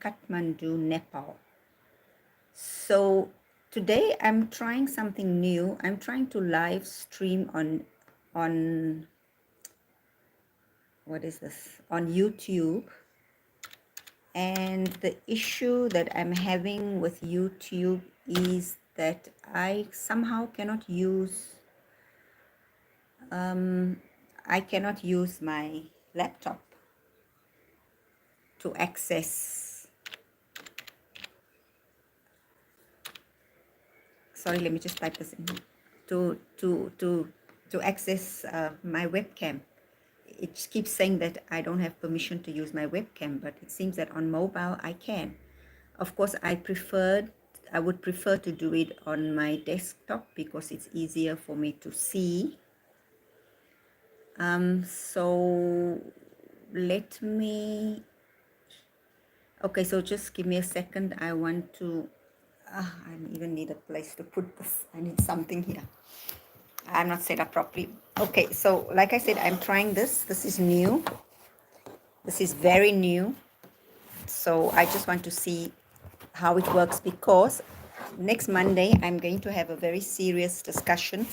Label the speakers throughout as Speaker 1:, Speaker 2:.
Speaker 1: Kathmandu, Nepal. So today I'm trying something new. I'm trying to live stream on what is this? On YouTube. And the issue that I'm having with YouTube is that I somehow cannot use my laptop to access. Sorry, let me just type this in. To access my webcam. It keeps saying that I don't have permission to use my webcam, but it seems that on mobile I can. Of course, I would prefer to do it on my desktop because it's easier for me to see. So let me, okay, so just give me a second. I want to, I even need a place to put this. I need something here. I'm not set up properly. Okay, so like I said, I'm trying this. This is new. This is very new. So I just want to see how it works because next Monday I'm going to have a very serious discussion.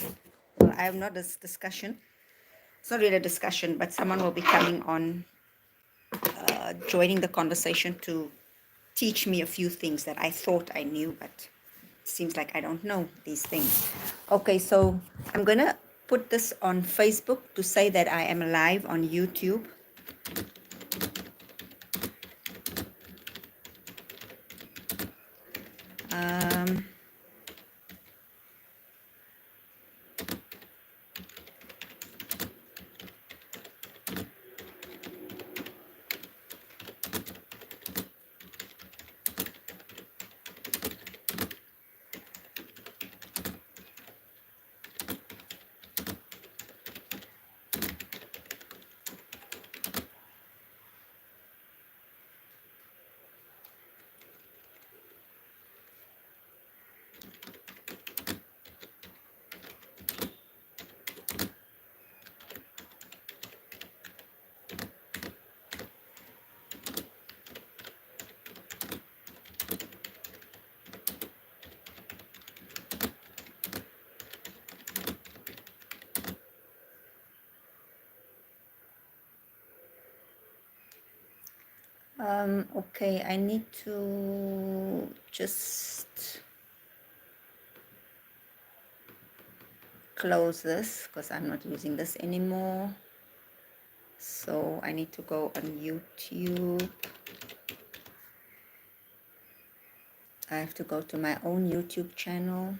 Speaker 1: Well, I have not this discussion. It's not really a discussion, but someone will be coming on, joining the conversation to teach me a few things that I thought I knew, but it seems like I don't know these things. Okay, so I'm gonna put this on Facebook to say that I am live on YouTube. Okay, I need to just close this because I'm not using this anymore. So I need to go on YouTube. I have to go to my own YouTube channel.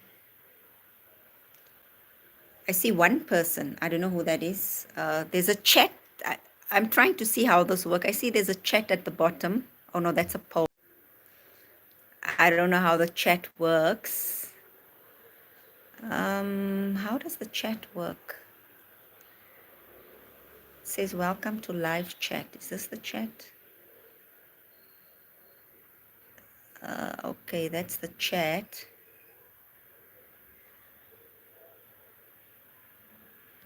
Speaker 1: I see one person. I don't know who that is. There's a chat. I'm trying to see how this works. I see there's a chat at the bottom. Oh no, that's a poll. I don't know how the chat works. How does the chat work? It says welcome to live chat. Is this the chat? Okay, that's the chat.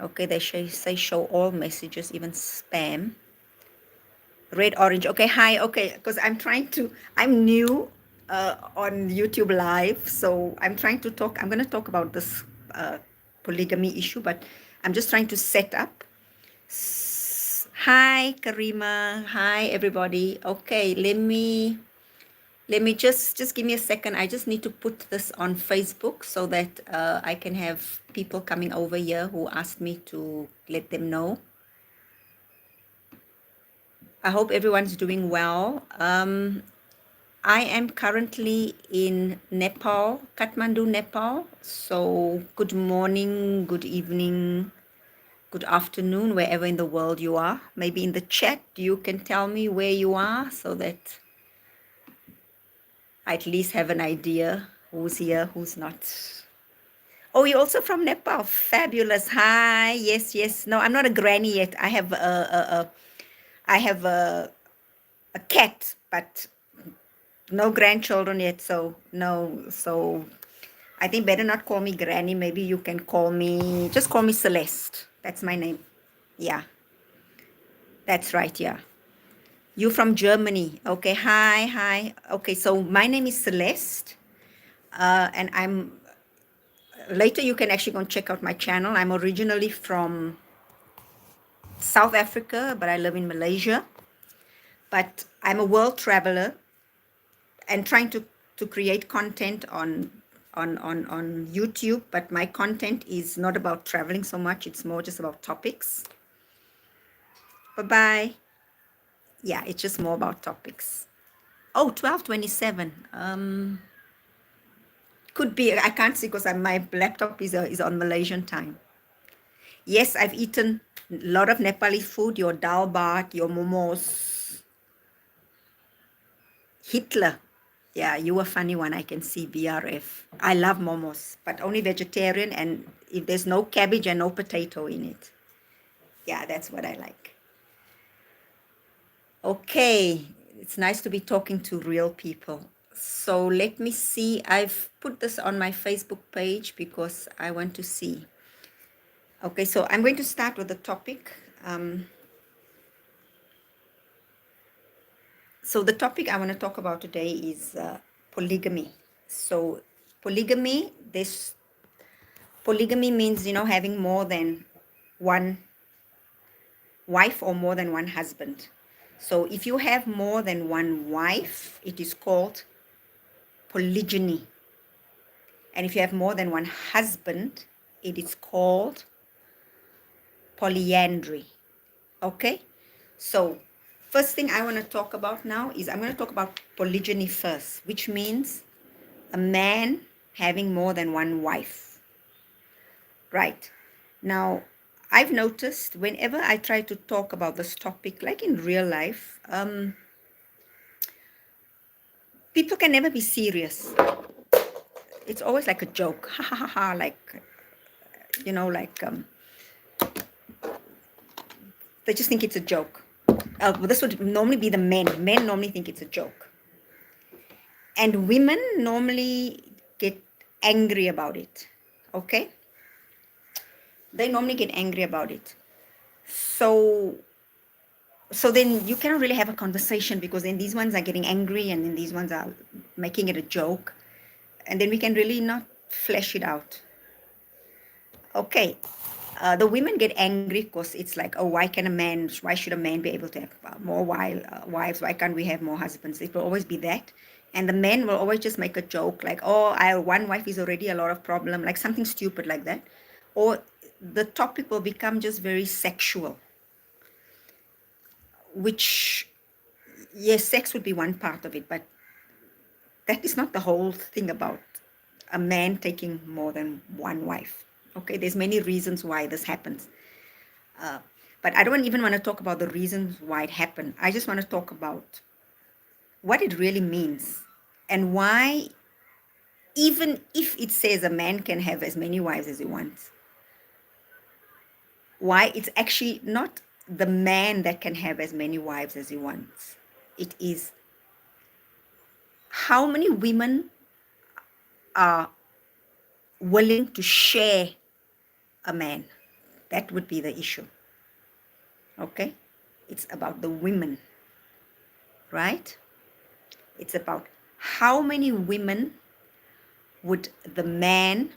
Speaker 1: Okay, they say show all messages, even spam. Red, orange. Okay, hi. Okay, because I'm new on YouTube Live, so I'm trying to talk. I'm going to talk about this polygamy issue, but I'm just trying to set up. Hi, Karima. Hi, everybody. Okay, let me just give me a second. I just need to put this on Facebook so that I can have people coming over here who asked me to let them know. I hope everyone's doing well. I am currently in Nepal, Kathmandu, Nepal. So good morning, good evening, good afternoon, wherever in the world you are. Maybe in the chat you can tell me where you are so that I at least have an idea who's here, who's not. Oh, you're also from Nepal. Fabulous. Hi. Yes, yes. No, I'm not a granny yet. I have a cat, but no grandchildren yet. So no. So I think better not call me granny. Maybe you can just call me Celeste. That's my name. Yeah, that's right. Yeah. You from Germany. Okay, hi. Okay, so my name is Celeste, and later you can actually go and check out my channel. I'm originally from South Africa, but I live in Malaysia. But I'm a world traveler and trying to create content on YouTube, but my content is not about traveling so much. It's more just about topics. Bye-bye. Yeah, it's just more about topics. Oh, 12:27. Could be. I can't see because my laptop is on Malaysian time. Yes, I've eaten a lot of Nepali food. Your dal bhat, your momos. Hitler. Yeah, you a funny one. I can see BRF. I love momos, but only vegetarian and if there's no cabbage and no potato in it. Yeah, that's what I like. Okay, it's nice to be talking to real people. So let me see. I've put this on my Facebook page because I want to see. Okay, so I'm going to start with the topic. So the topic I want to talk about today is polygamy. So polygamy means, having more than one wife or more than one husband. So if you have more than one wife, it is called polygyny. And if you have more than one husband, it is called polyandry. Okay? So first thing I want to talk about now is I'm going to talk about polygyny first, which means a man having more than one wife. Right. Now, I've noticed whenever I try to talk about this topic, like in real life, people can never be serious. It's always like a joke. Ha ha ha ha. Like, they just think it's a joke. Well, this would normally be the men. Men normally think it's a joke. And women normally get angry about it. Okay? They normally get angry about it. So then you cannot really have a conversation because then these ones are getting angry and then these ones are making it a joke. And then we can really not flesh it out. Okay. The women get angry because it's like, oh, why should a man be able to have more wives? Why can't we have more husbands? It will always be that. And the men will always just make a joke like, oh, one wife is already a lot of problem, like something stupid like that. Or the topic will become just very sexual, which, yes, sex would be one part of it, but that is not the whole thing about a man taking more than one wife. Okay, there's many reasons why this happens. But I don't even want to talk about the reasons why it happened. I just want to talk about what it really means and why, even if it says a man can have as many wives as he wants, why it's actually not the man that can have as many wives as he wants. It is how many women are willing to share a man. That would be the issue. Okay? It's about the women, right? It's about how many women would the man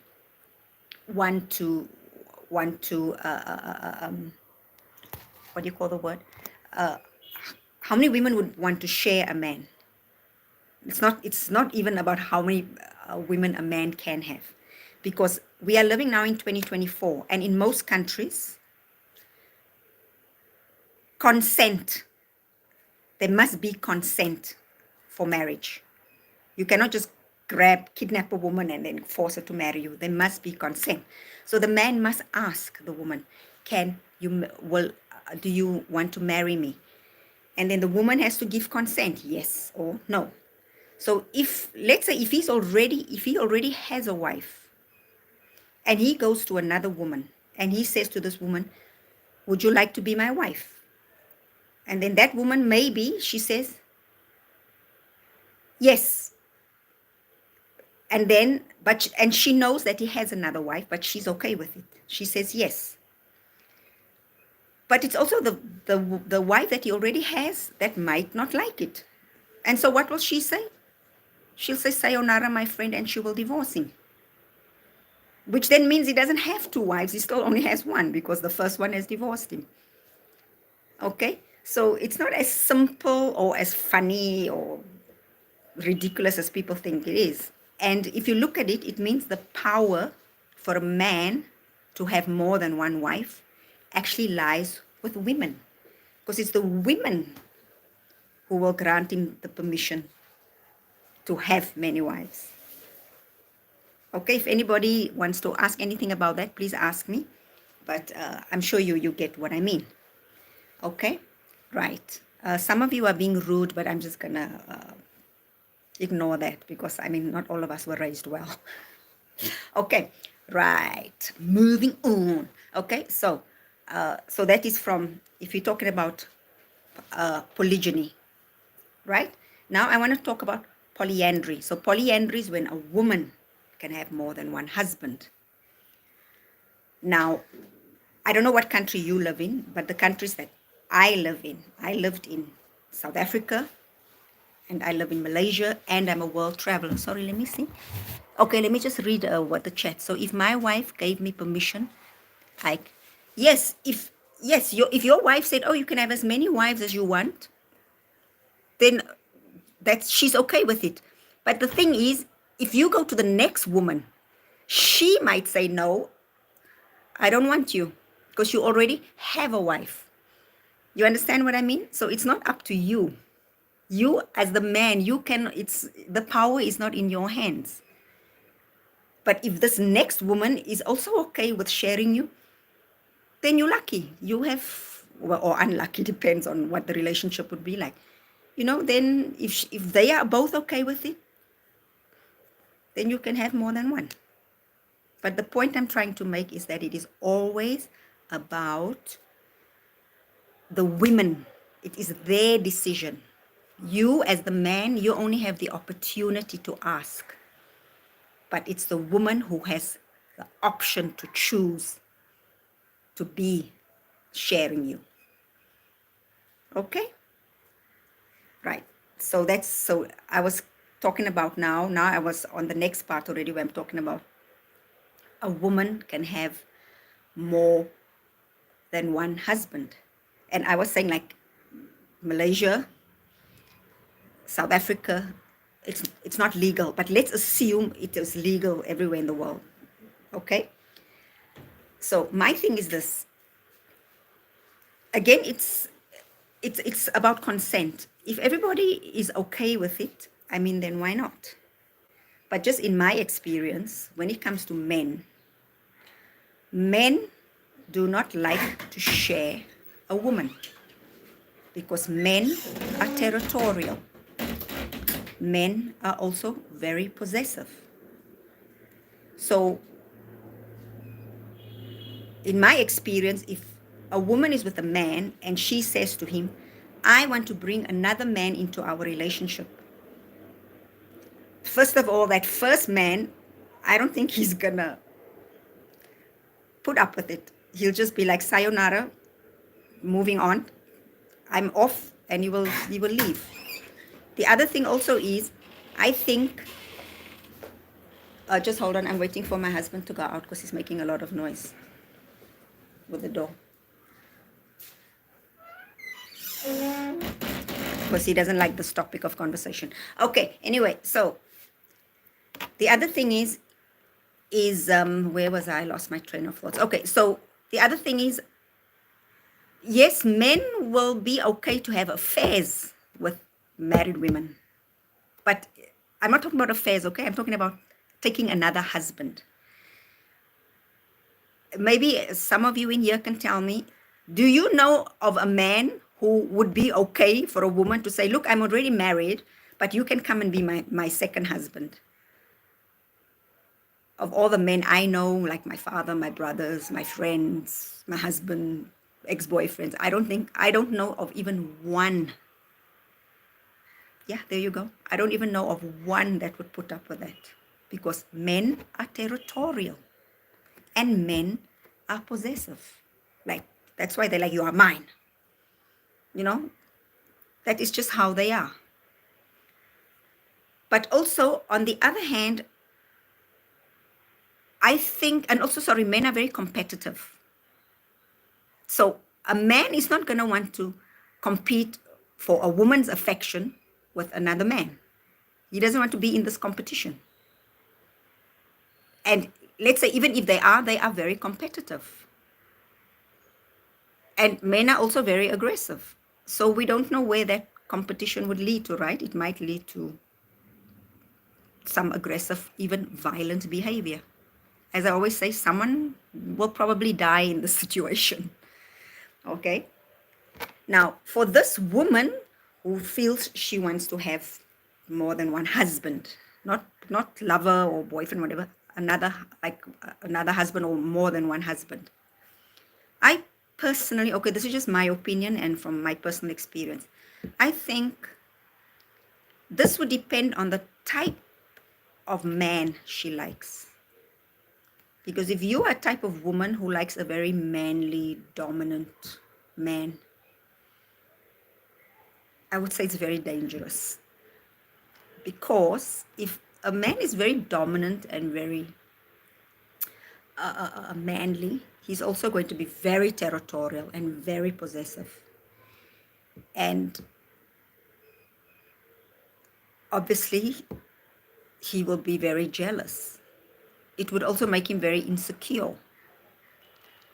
Speaker 1: want to what do you call the word? Uh, how many women would want to share a man? It's not even about how many women a man can have, because we are living now in 2024, and in most countries, there must be consent for marriage. You cannot just kidnap a woman and then force her to marry you. There must be consent. So the man must ask the woman, do you want to marry me? And then the woman has to give consent, yes or no. So let's say if he already has a wife and he goes to another woman and he says to this woman, would you like to be my wife? And then that woman, maybe she says, yes. And she knows that he has another wife, but she's okay with it. She says yes. But it's also the wife that he already has that might not like it. And so what will she say? She'll say, sayonara, my friend, and she will divorce him. Which then means he doesn't have two wives. He still only has one because the first one has divorced him. Okay? So it's not as simple or as funny or ridiculous as people think it is. And if you look at it, it means the power for a man to have more than one wife actually lies with women. Because it's the women who will grant him the permission to have many wives. Okay, if anybody wants to ask anything about that, please ask me. But I'm sure you get what I mean. Okay, right. Some of you are being rude, but I'm just gonna ignore that because I mean, not all of us were raised well. Okay, right. Moving on. Okay, so that is from, if you're talking about polygyny, right? Now I want to talk about polyandry. So polyandry is when a woman can have more than one husband. Now, I don't know what country you live in, but the countries that I lived in South Africa, and I live in Malaysia, and I'm a world traveler. Sorry, let me see. Okay, let me just read what the chat. So if my wife gave me permission, like, yes, if your wife said, oh, you can have as many wives as you want, then she's okay with it. But the thing is, if you go to the next woman, she might say, no, I don't want you, because you already have a wife. You understand what I mean? So it's not up to you. You as the man, it's the power is not in your hands. But if this next woman is also okay with sharing you, then you're lucky. You have, well, or unlucky, depends on what the relationship would be like. Then if they are both okay with it, then you can have more than one. But the point I'm trying to make is that it is always about the women. It is their decision. You, as the man, you only have the opportunity to ask. But it's the woman who has the option to choose to be sharing you. Okay? Right. So I was talking about now I was on the next part already where I'm talking about a woman can have more than one husband. And I was saying, like, Malaysia, South Africa, it's not legal, but let's assume it is legal everywhere in the world. Okay? So my thing is this. Again, it's about consent. If everybody is okay with it, I mean, then why not? But just in my experience, when it comes to men do not like to share a woman because men are territorial. Men are also very possessive. So in my experience, if a woman is with a man and she says to him, I want to bring another man into our relationship, first of all, that first man, I don't think he's gonna put up with it. He'll just be like, sayonara, moving on, I'm off, and you will leave. The other thing also is, I think, just hold on, I'm waiting for my husband to go out because he's making a lot of noise with the door. Because he doesn't like this topic of conversation. Okay, anyway, so the other thing is where was I? Lost my train of thoughts. Okay, so the other thing is, yes, men will be okay to have affairs with married women. But I'm not talking about affairs, okay? I'm talking about taking another husband. Maybe some of you in here can tell me, do you know of a man who would be okay for a woman to say, look, I'm already married, but you can come and be my second husband? Of all the men I know, like my father, my brothers, my friends, my husband, ex-boyfriends, I don't know of even one. Yeah, there you go. I don't even know of one that would put up with that, because men are territorial and men are possessive. Like, That's why they're like, you are mine. You know, that is just how they are. But also, on the other hand, I think, and also, sorry, men are very competitive. So a man is not going to want to compete for a woman's affection with another man. He doesn't want to be in this competition. And let's say, even if they are very competitive. And men are also very aggressive. So we don't know where that competition would lead to, right? It might lead to some aggressive, even violent behavior. As I always say, someone will probably die in this situation. Okay? Now, for this woman who feels she wants to have more than one husband, not lover or boyfriend, whatever, another husband or more than one husband. I personally, okay, this is just my opinion and from my personal experience. I think this would depend on the type of man she likes. Because if you are a type of woman who likes a very manly, dominant man, I would say it's very dangerous. Because if a man is very dominant and very manly, he's also going to be very territorial and very possessive. And obviously, he will be very jealous. It would also make him very insecure.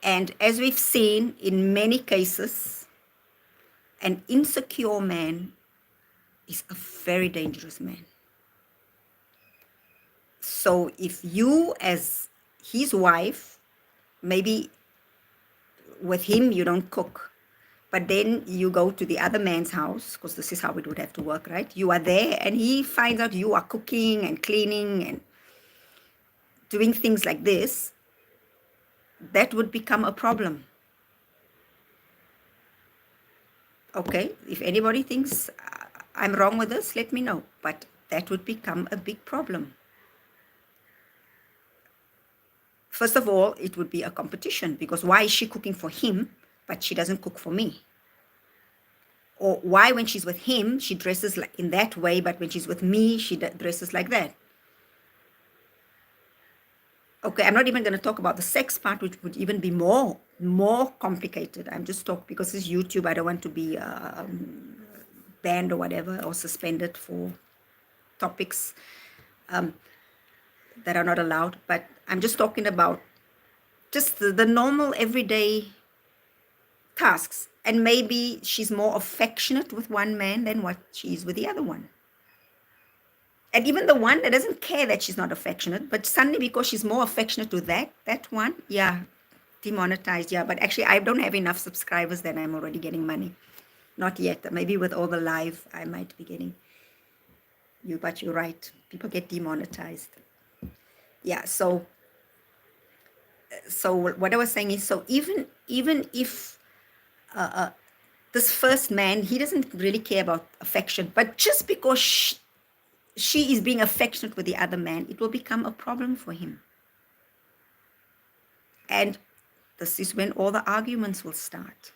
Speaker 1: And as we've seen in many cases, an insecure man is a very dangerous man. So if you, as his wife, maybe with him you don't cook, but then you go to the other man's house, because this is how it would have to work, right? You are there and he finds out you are cooking and cleaning and doing things like this, that would become a problem. Okay, if anybody thinks I'm wrong with this, let me know. But that would become a big problem. First of all, it would be a competition, because why is she cooking for him, but she doesn't cook for me? Or why, when she's with him, she dresses like in that way, but when she's with me, she dresses like that? Okay, I'm not even going to talk about the sex part, which would even be more complicated. I'm just talking because it's YouTube. I don't want to be banned or whatever, or suspended for topics that are not allowed. But I'm just talking about just the normal everyday tasks. And maybe she's more affectionate with one man than what she is with the other one. And even the one that doesn't care that she's not affectionate, but suddenly because she's more affectionate to that one, yeah, demonetized, yeah. But actually, I don't have enough subscribers that I'm already getting money. Not yet. Maybe with all the live, I might be getting you, but you're right. People get demonetized. Yeah, so what I was saying is, so even if this first man, he doesn't really care about affection, but just because she is being affectionate with the other man, it will become a problem for him. And this is when all the arguments will start.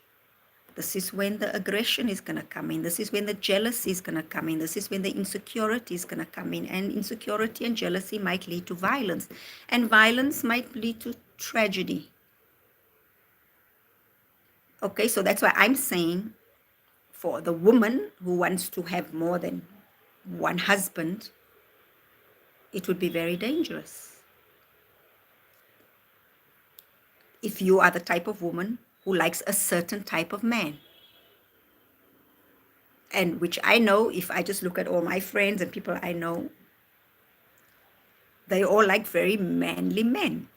Speaker 1: This is when the aggression is going to come in. This is when the jealousy is going to come in. This is when the insecurity is going to come in. And insecurity and jealousy might lead to violence. And violence might lead to tragedy. Okay, so that's why I'm saying, for the woman who wants to have more than one husband, it would be very dangerous. If you are the type of woman who likes a certain type of man. And which I know, if I just look at all my friends and people I know, they all like very manly men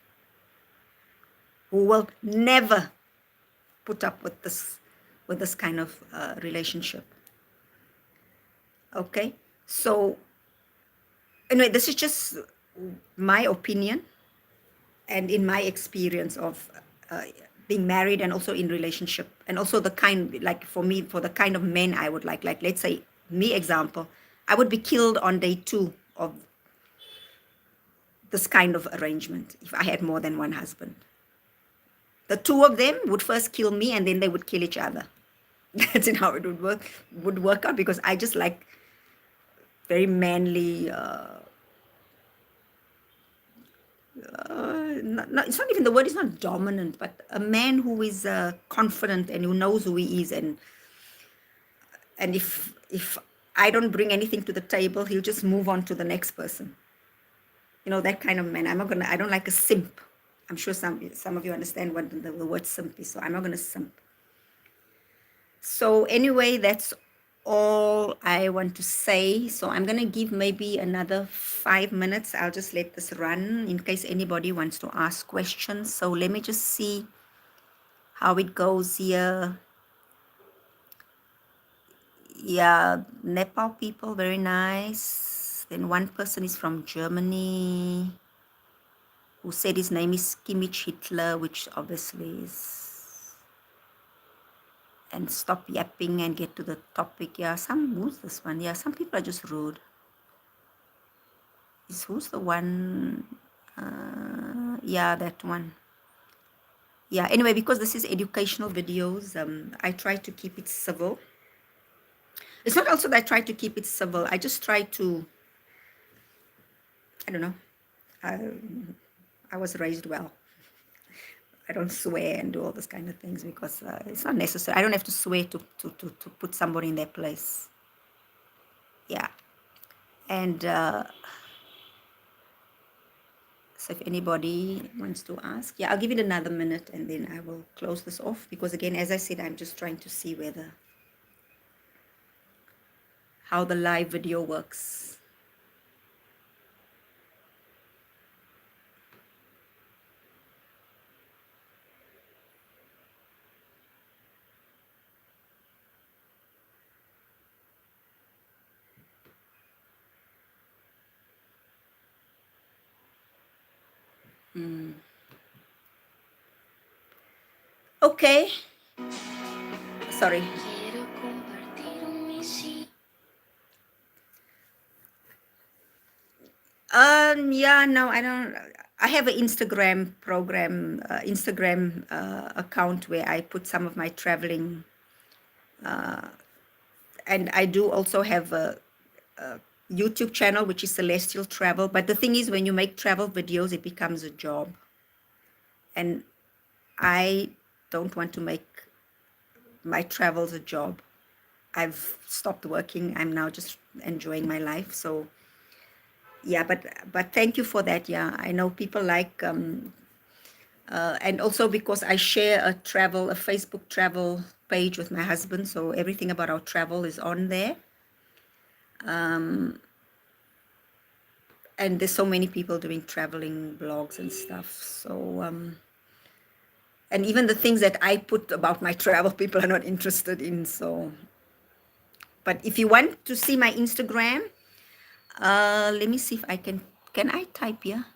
Speaker 1: who will never put up with this kind of relationship. Okay, so anyway, this is just my opinion and in my experience of being married and also in relationship, and also the kind, like for me, for the kind of men I would like let's say me example, I would be killed on day 2 of this kind of arrangement if I had more than one husband. The two of them would first kill me and then they would kill each other. That's how it would work out, because I just like very manly, it's not even, the word is not dominant, but a man who is confident and who knows who he is, and if I don't bring anything to the table, he'll just move on to the next person. That kind of man. I don't like a simp. I'm sure some of you understand what the word simp is, so I'm not gonna simp. So anyway, that's all I want to say. So I'm gonna give maybe another 5 minutes. I'll just let this run in case anybody wants to ask questions. So let me just see how it goes here. Yeah, Nepal people, very nice. Then one person is from Germany who said his name is Kimmich Hitler, which obviously is. And stop yapping and get to the topic. Yeah, who's this one? Yeah, some people are just rude. Who's the one? Yeah, that one. Yeah, anyway, because this is educational videos, I try to keep it civil. It's not also that I try to keep it civil. I just try to, I don't know. I was raised well. I don't swear and do all those kind of things because it's not necessary. I don't have to swear to put somebody in their place. Yeah. And so if anybody wants to ask, yeah, I'll give it another minute and then I will close this off, because again, as I said, I'm just trying to see how the live video works. Okay. Sorry. Yeah, no, I don't. I have an Instagram account where I put some of my traveling, and I do also have a YouTube channel which is Celestial Travel. But the thing is, when you make travel videos, it becomes a job, and I don't want to make my travels a job. I've stopped working. I'm now just enjoying my life. So yeah, but thank you for that. Yeah, I know people like and also because I share a Facebook travel page with my husband, so everything about our travel is on there. And there's so many people doing traveling blogs and stuff. So and even the things that I put about my travel, people are not interested in. So, but if you want to see my Instagram, let me see if I can I type here?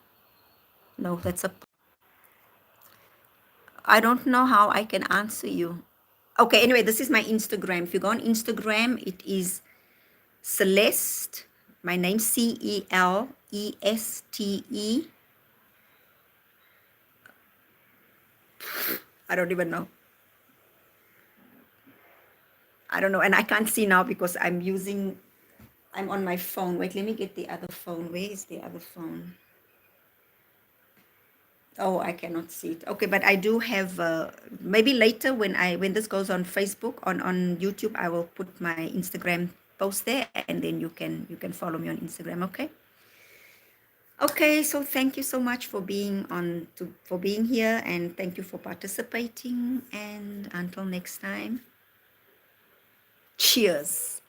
Speaker 1: No, I don't know how I can answer you. Okay, anyway, this is my Instagram. If you go on Instagram, it is Celeste, my name, Celeste. I don't even know. I don't know. And I can't see now because I'm on my phone. Wait, let me get the other phone. Where is the other phone? Oh, I cannot see it. Okay, but I do have maybe later when this goes on Facebook, on YouTube, I will put my Instagram post there, and then you can follow me on Instagram. Okay. Okay, so thank you so much for for being here, and thank you for participating, and until next time, cheers.